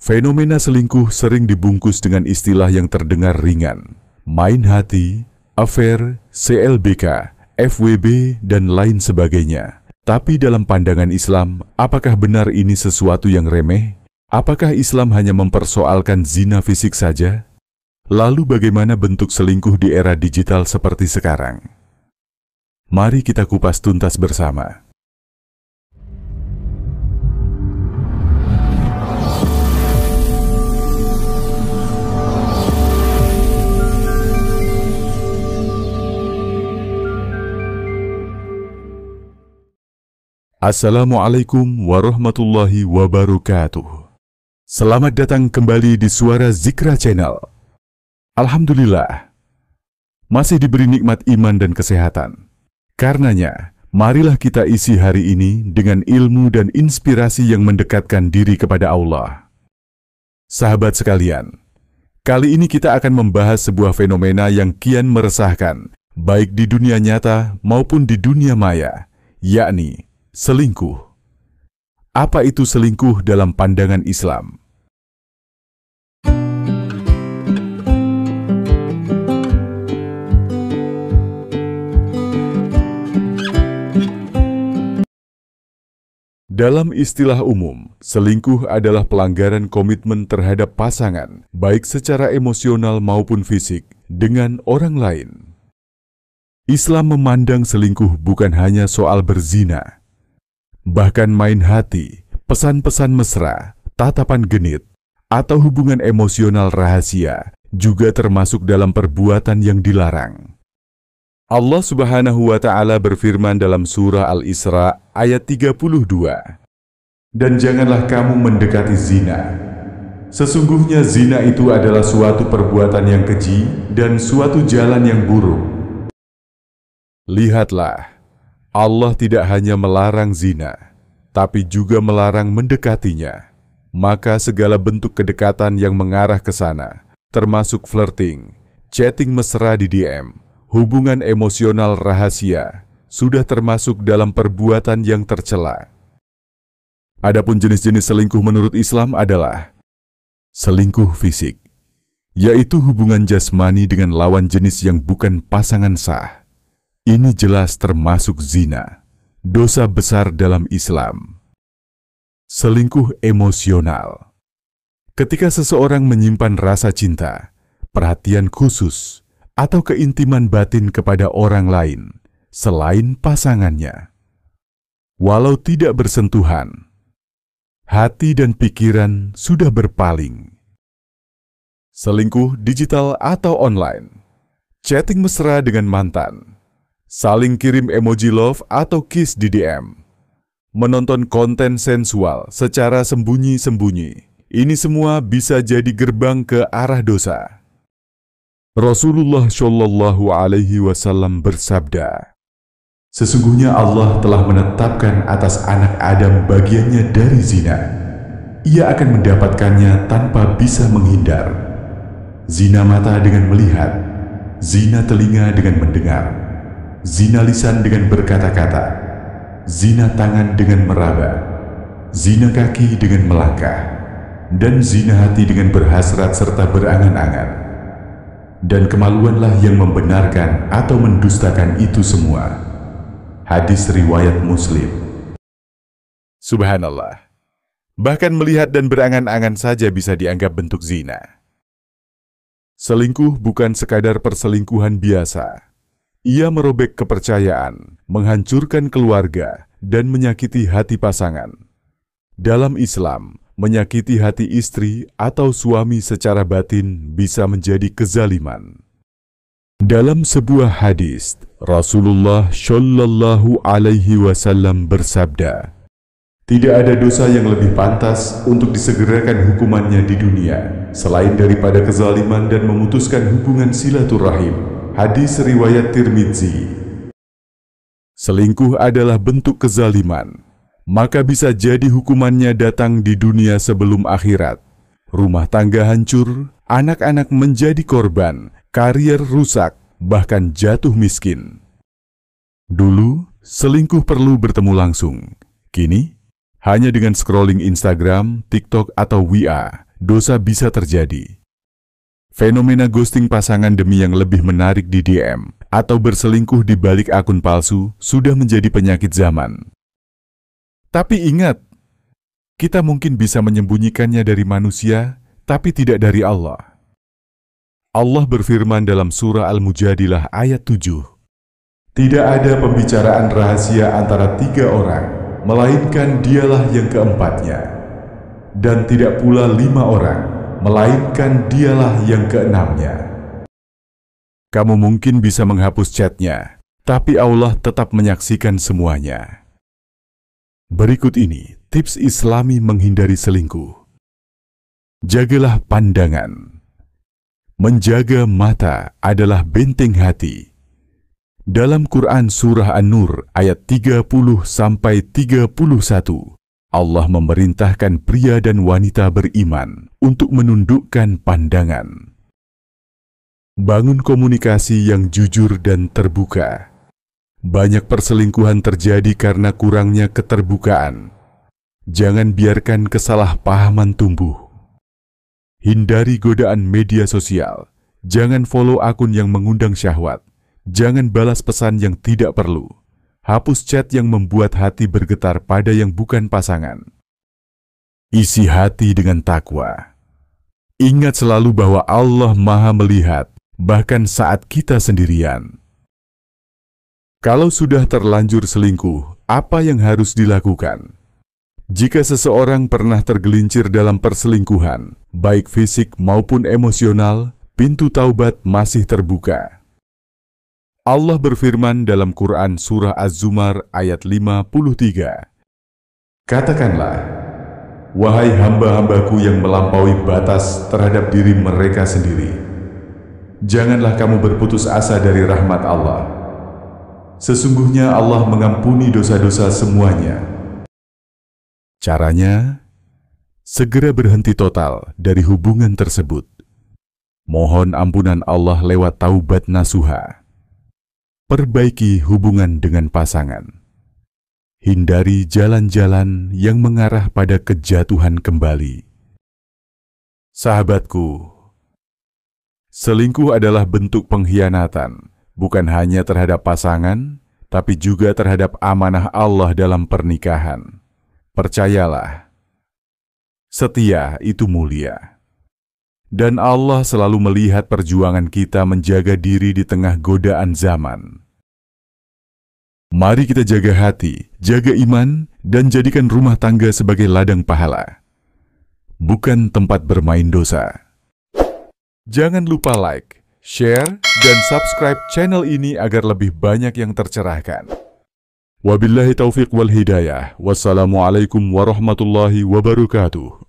Fenomena selingkuh sering dibungkus dengan istilah yang terdengar ringan. Main hati, affair, CLBK, FWB, dan lain sebagainya. Tapi dalam pandangan Islam, apakah benar ini sesuatu yang remeh? Apakah Islam hanya mempersoalkan zina fisik saja? Lalu bagaimana bentuk selingkuh di era digital seperti sekarang? Mari kita kupas tuntas bersama. Assalamualaikum warahmatullahi wabarakatuh. Selamat datang kembali di Suara Zikra Channel. Alhamdulillah, masih diberi nikmat iman dan kesehatan. Karenanya, marilah kita isi hari ini dengan ilmu dan inspirasi yang mendekatkan diri kepada Allah. Sahabat sekalian, kali ini kita akan membahas sebuah fenomena yang kian meresahkan, baik di dunia nyata maupun di dunia maya, yakni selingkuh. Apa itu selingkuh dalam pandangan Islam? Dalam istilah umum, selingkuh adalah pelanggaran komitmen terhadap pasangan, baik secara emosional maupun fisik, dengan orang lain. Islam memandang selingkuh bukan hanya soal berzina. Bahkan main hati, pesan-pesan mesra, tatapan genit, atau hubungan emosional rahasia juga termasuk dalam perbuatan yang dilarang. Allah Subhanahu wa Ta'ala berfirman dalam surah Al-Isra ayat 32, "Dan janganlah kamu mendekati zina. Sesungguhnya zina itu adalah suatu perbuatan yang keji dan suatu jalan yang buruk." Lihatlah, Allah tidak hanya melarang zina, tapi juga melarang mendekatinya. Maka segala bentuk kedekatan yang mengarah ke sana, termasuk flirting, chatting mesra di DM, hubungan emosional rahasia, sudah termasuk dalam perbuatan yang tercela. Adapun jenis-jenis selingkuh menurut Islam adalah selingkuh fisik, yaitu hubungan jasmani dengan lawan jenis yang bukan pasangan sah. Ini jelas termasuk zina, dosa besar dalam Islam. Selingkuh emosional. Ketika seseorang menyimpan rasa cinta, perhatian khusus, atau keintiman batin kepada orang lain, selain pasangannya. Walau tidak bersentuhan, hati dan pikiran sudah berpaling. Selingkuh digital atau online. Chatting mesra dengan mantan. Saling kirim emoji love atau kiss di DM, menonton konten sensual secara sembunyi-sembunyi. Ini semua bisa jadi gerbang ke arah dosa. Rasulullah Shallallahu Alaihi Wasallam bersabda, "Sesungguhnya Allah telah menetapkan atas anak Adam bagiannya dari zina. Ia akan mendapatkannya tanpa bisa menghindar. Zina mata dengan melihat, zina telinga dengan mendengar, zina lisan dengan berkata-kata, zina tangan dengan meraba, zina kaki dengan melangkah, dan zina hati dengan berhasrat serta berangan-angan. Dan kemaluanlah yang membenarkan atau mendustakan itu semua." Hadis riwayat Muslim. Subhanallah. Bahkan melihat dan berangan-angan saja bisa dianggap bentuk zina. Selingkuh bukan sekadar perselingkuhan biasa. Ia merobek kepercayaan, menghancurkan keluarga, dan menyakiti hati pasangan. Dalam Islam, menyakiti hati istri atau suami secara batin bisa menjadi kezaliman. Dalam sebuah hadis, Rasulullah Shallallahu Alaihi Wasallam bersabda, "Tidak ada dosa yang lebih pantas untuk disegerakan hukumannya di dunia, selain daripada kezaliman dan memutuskan hubungan silaturahim." Hadis riwayat Tirmidzi. Selingkuh adalah bentuk kezaliman, maka bisa jadi hukumannya datang di dunia sebelum akhirat. Rumah tangga hancur, anak-anak menjadi korban, karier rusak, bahkan jatuh miskin. Dulu, selingkuh perlu bertemu langsung. Kini, hanya dengan scrolling Instagram, TikTok, atau WA, dosa bisa terjadi. Fenomena ghosting pasangan demi yang lebih menarik di DM atau berselingkuh di balik akun palsu sudah menjadi penyakit zaman. Tapi ingat, kita mungkin bisa menyembunyikannya dari manusia, tapi tidak dari Allah. Allah berfirman dalam surah Al-Mujadilah ayat 7. Tidak ada pembicaraan rahasia antara 3 orang, melainkan dialah yang keempatnya. Dan tidak pula 5 orang, melainkan dialah yang keenamnya. Kamu mungkin bisa menghapus chatnya, tapi Allah tetap menyaksikan semuanya. Berikut ini tips Islami menghindari selingkuh. Jagalah pandangan. Menjaga mata adalah benteng hati. Dalam Quran Surah An-Nur ayat 30-31, Allah memerintahkan pria dan wanita beriman untuk menundukkan pandangan. Bangun komunikasi yang jujur dan terbuka. Banyak perselingkuhan terjadi karena kurangnya keterbukaan. Jangan biarkan kesalahpahaman tumbuh. Hindari godaan media sosial. Jangan follow akun yang mengundang syahwat. Jangan balas pesan yang tidak perlu. Hapus chat yang membuat hati bergetar pada yang bukan pasangan. Isi hati dengan takwa. Ingat selalu bahwa Allah Maha melihat, bahkan saat kita sendirian. Kalau sudah terlanjur selingkuh, apa yang harus dilakukan? Jika seseorang pernah tergelincir dalam perselingkuhan, baik fisik maupun emosional, pintu taubat masih terbuka. Allah berfirman dalam Quran Surah Az-Zumar ayat 53. Katakanlah, wahai hamba-hambaku yang melampaui batas terhadap diri mereka sendiri, janganlah kamu berputus asa dari rahmat Allah. Sesungguhnya Allah mengampuni dosa-dosa semuanya. Caranya, segera berhenti total dari hubungan tersebut. Mohon ampunan Allah lewat taubat nasuha. Perbaiki hubungan dengan pasangan. Hindari jalan-jalan yang mengarah pada kejatuhan kembali. Sahabatku, selingkuh adalah bentuk pengkhianatan, bukan hanya terhadap pasangan, tapi juga terhadap amanah Allah dalam pernikahan. Percayalah, setia itu mulia. Dan Allah selalu melihat perjuangan kita menjaga diri di tengah godaan zaman. Mari kita jaga hati, jaga iman, dan jadikan rumah tangga sebagai ladang pahala, bukan tempat bermain dosa. Jangan lupa like, share, dan subscribe channel ini agar lebih banyak yang tercerahkan. Wabillahi taufiq wal hidayah. Wassalamualaikum warahmatullahi wabarakatuh.